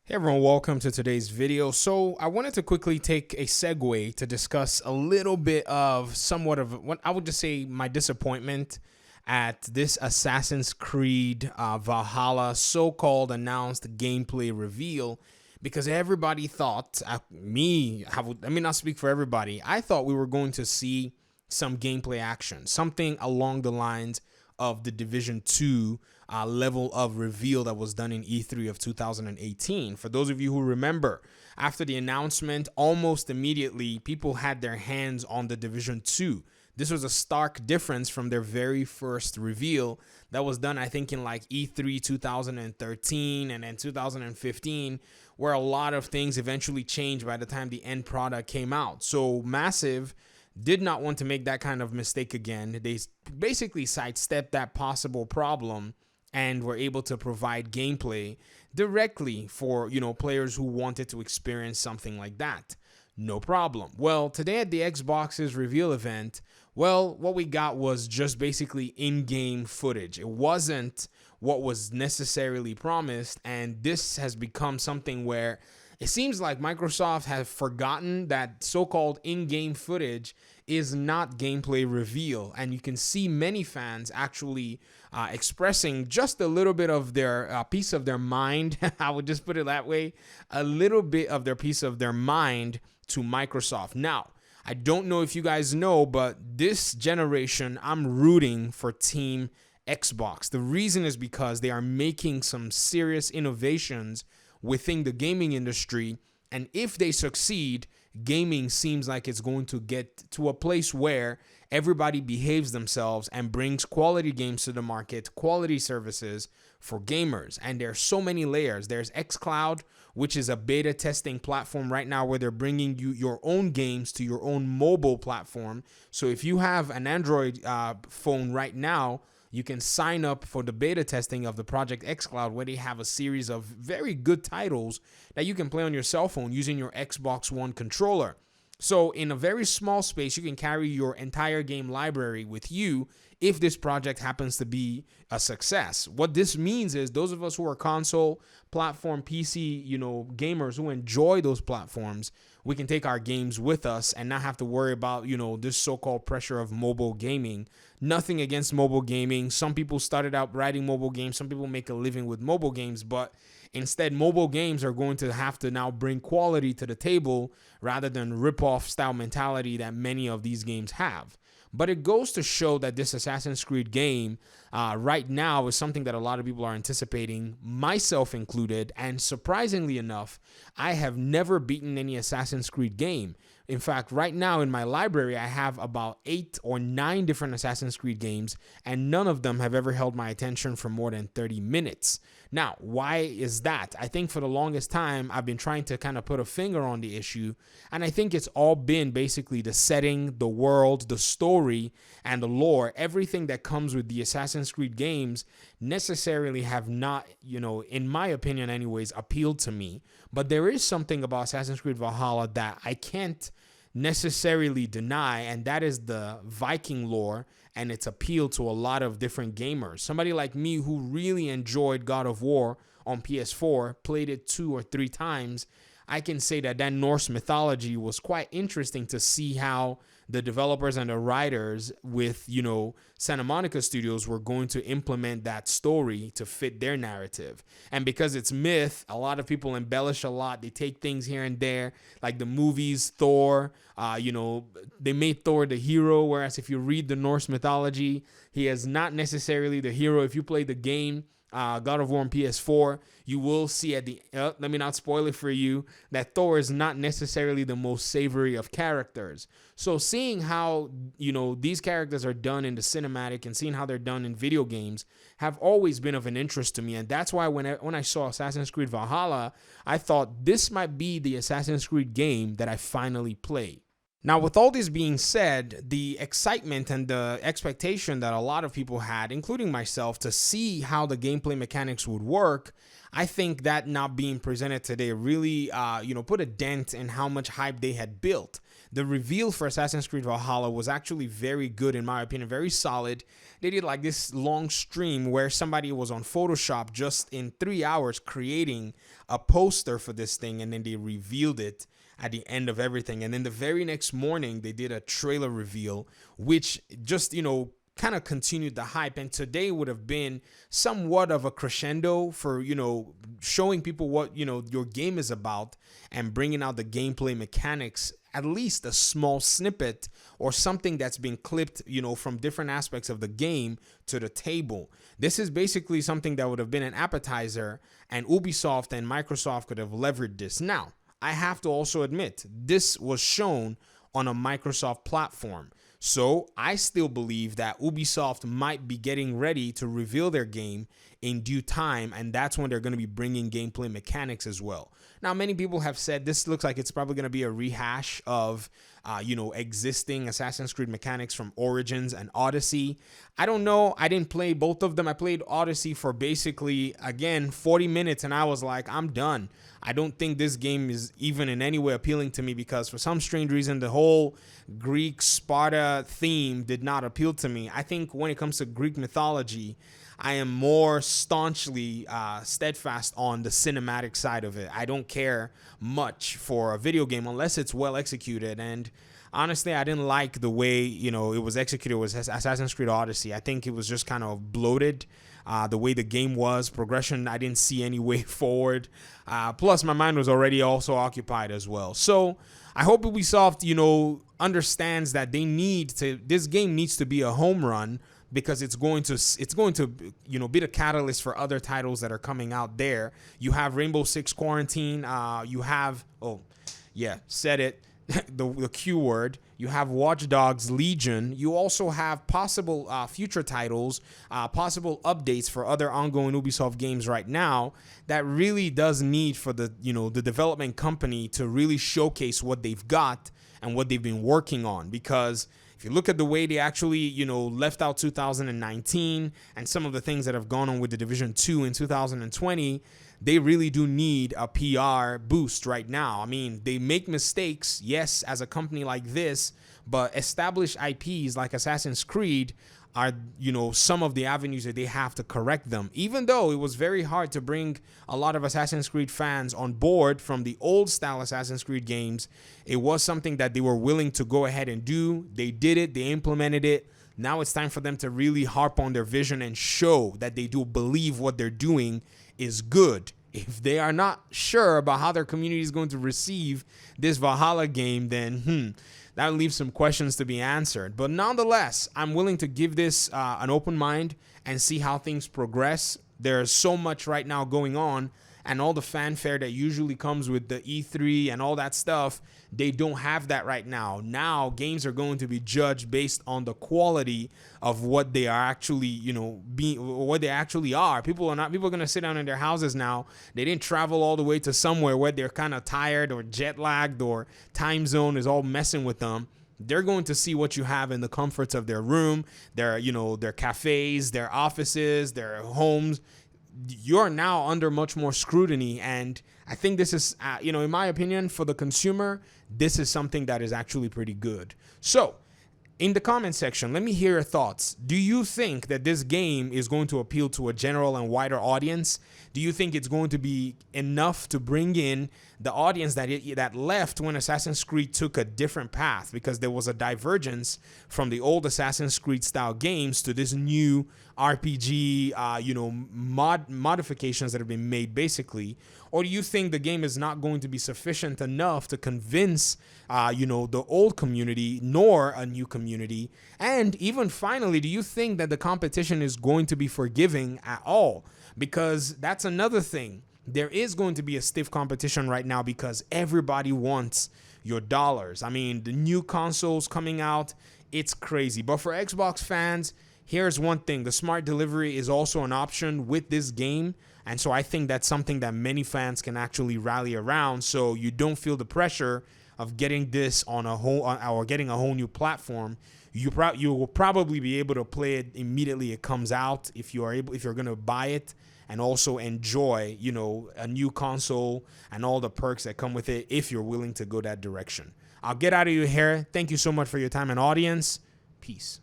Hey everyone, welcome to today's video. So I wanted to quickly take a segue to discuss a little bit of somewhat of what I would just say my disappointment at this Assassinins Creed Valhalla so-called announced gameplay reveal, because everybody thought, let me not speak for everybody, I thought we were going to see some gameplay action, something along the lines of the Division 2 level of reveal that was done in E3 of 2018. For those of you who remember, after the announcement, almost immediately, people had their hands on the Division 2. This was a stark difference from their very first reveal that was done, I think, in like E3 2013 and then 2015, where a lot of things eventually changed by the time the end product came out. So Massive did not want to make that kind of mistake again. They basically sidestepped that possible problem and were able to provide gameplay directly for, players who wanted to experience something like that. No problem. Well, today at the Xbox's reveal event, what we got was just basically in-game footage. It wasn't what was necessarily promised, and this has become something where it seems like Microsoft has forgotten that so-called in-game footage is not gameplay reveal, and you can see many fans actually expressing just a little bit of their piece of their mind. I would just put it that way, a little bit of their piece of their mind to Microsoft. Now, I don't know if you guys know, but this generation, I'm rooting for Team Xbox. The reason is because they are making some serious innovations within the gaming industry, and if they succeed, gaming seems like it's going to get to a place where everybody behaves themselves and brings quality games to the market, quality services for gamers. And there's so many layers. There's xCloud, which is a beta testing platform right now where they're bringing you your own games to your own mobile platform. So if you have an Android phone right now, you can sign up for the beta testing of the Project xCloud, where they have a series of very good titles that you can play on your cell phone using your Xbox One controller. So in a very small space, you can carry your entire game library with you if this project happens to be a success. What this means is those of us who are console, platform, PC, gamers who enjoy those platforms, we can take our games with us and not have to worry about, this so-called pressure of mobile gaming. Nothing against mobile gaming. Some people started out writing mobile games. Some people make a living with mobile games, but instead, mobile games are going to have to now bring quality to the table rather than rip-off style mentality that many of these games have. But it goes to show that this Assassin's Creed game right now is something that a lot of people are anticipating, myself included. And surprisingly enough, I have never beaten any Assassin's Creed game. In fact, right now in my library, I have about 8 or 9 different Assassin's Creed games, and none of them have ever held my attention for more than 30 minutes. Now, why is that? I think for the longest time, I've been trying to kind of put a finger on the issue, and I think it's all been basically the setting, the world, the story, and the lore. Everything that comes with the Assassin's Creed games necessarily have not, in my opinion anyways, appealed to me. But there is something about Assassin's Creed Valhalla that I can't necessarily deny, and that is the Viking lore and its appeal to a lot of different gamers. Somebody like me who really enjoyed God of War on PS4, played it 2 or 3 times, I can say that Norse mythology was quite interesting to see how the developers and the writers with, Santa Monica Studios were going to implement that story to fit their narrative. And because it's myth, a lot of people embellish a lot. They take things here and there, like the movies, Thor, they made Thor the hero, whereas if you read the Norse mythology, he is not necessarily the hero. If you play the game, God of War on PS4, you will see at the let me not spoil it for you, that Thor is not necessarily the most savory of characters. So seeing how these characters are done in the cinematic and seeing how they're done in video games have always been of an interest to me, and that's why when I saw Assassin's Creed Valhalla, I thought this might be the Assassin's Creed game that I finally play. Now, with all this being said, the excitement and the expectation that a lot of people had, including myself, to see how the gameplay mechanics would work, I think that not being presented today really, put a dent in how much hype they had built. The reveal for Assassin's Creed Valhalla was actually very good, in my opinion, very solid. They did like this long stream where somebody was on Photoshop just in 3 hours creating a poster for this thing, and then they revealed it at the end of everything. And then the very next morning, they did a trailer reveal, which just, kind of continued the hype. And today would have been somewhat of a crescendo for, showing people what, your game is about and bringing out the gameplay mechanics, at least a small snippet or something that's been clipped, from different aspects of the game to the table. This is basically something that would have been an appetizer, and Ubisoft and Microsoft could have leveraged this. Now, I have to also admit, this was shown on a Microsoft platform. So I still believe that Ubisoft might be getting ready to reveal their game in due time, and that's when they're going to be bringing gameplay mechanics as well. Now, many people have said this looks like it's probably going to be a rehash of, existing Assassin's Creed mechanics from Origins and Odyssey. I don't know. I didn't play both of them. I played Odyssey for basically, again, 40 minutes, and I was like, I'm done. I don't think this game is even in any way appealing to me because for some strange reason, the whole Greek Sparta theme did not appeal to me. I think when it comes to Greek mythology, I am more staunchly steadfast on the cinematic side of it. I don't care much for a video game unless it's well executed. And honestly, I didn't like the way, it was executed with Assassin's Creed Odyssey. I think it was just kind of bloated. The way the game was, progression, I didn't see any way forward. Plus, my mind was already also occupied as well. So I hope Ubisoft, understands that this game needs to be a home run, because it's going to be the catalyst for other titles that are coming out there. You have Rainbow Six Quarantine. You have, said it. The Q word. You have Watch Dogs Legion. You also have possible future titles, possible updates for other ongoing Ubisoft games right now that really does need for the development company to really showcase what they've got and what they've been working on. Because if you look at the way they actually, left out 2019 and some of the things that have gone on with The Division 2 in 2020, they really do need a PR boost right now. I mean, they make mistakes, yes, as a company like this, but established IPs like Assassin's Creed are, some of the avenues that they have to correct them. Even though it was very hard to bring a lot of Assassin's Creed fans on board from the old style Assassin's Creed games, it was something that they were willing to go ahead and do. They did it. They implemented it. Now it's time for them to really harp on their vision and show that they do believe what they're doing is good. If they are not sure about how their community is going to receive this Valhalla game, then that leaves some questions to be answered. But nonetheless, I'm willing to give this an open mind and see how things progress. There's so much right now going on, and all the fanfare that usually comes with the E3 and all that stuff, they don't have that right now. Now, games are going to be judged based on the quality of what they are actually, what they actually are. People are going to sit down in their houses now. They didn't travel all the way to somewhere where they're kind of tired or jet lagged or time zone is all messing with them. They're going to see what you have in the comforts of their room, their cafes, their offices, their homes. You're now under much more scrutiny, and I think this is, in my opinion, for the consumer, this is something that is actually pretty good. So, in the comment section, let me hear your thoughts. Do you think that this game is going to appeal to a general and wider audience? Do you think it's going to be enough to bring in the audience that left when Assassin's Creed took a different path, because there was a divergence from the old Assassin's Creed style games to this new RPG, modifications that have been made basically? Or do you think the game is not going to be sufficient enough to convince, the old community nor a new community? And even finally, do you think that the competition is going to be forgiving at all? Because that's another thing. There is going to be a stiff competition right now because everybody wants your dollars. I mean, the new consoles coming out, it's crazy. But for Xbox fans, here's one thing. The smart delivery is also an option with this game. And so I think that's something that many fans can actually rally around, so you don't feel the pressure of getting this on getting a whole new platform. you will probably be able to play it immediately it comes out if you're gonna buy it, and also enjoy, you know, a new console and all the perks that come with it if you're willing to go that direction. I'll get out of your hair. Thank you so much for your time and audience. Peace.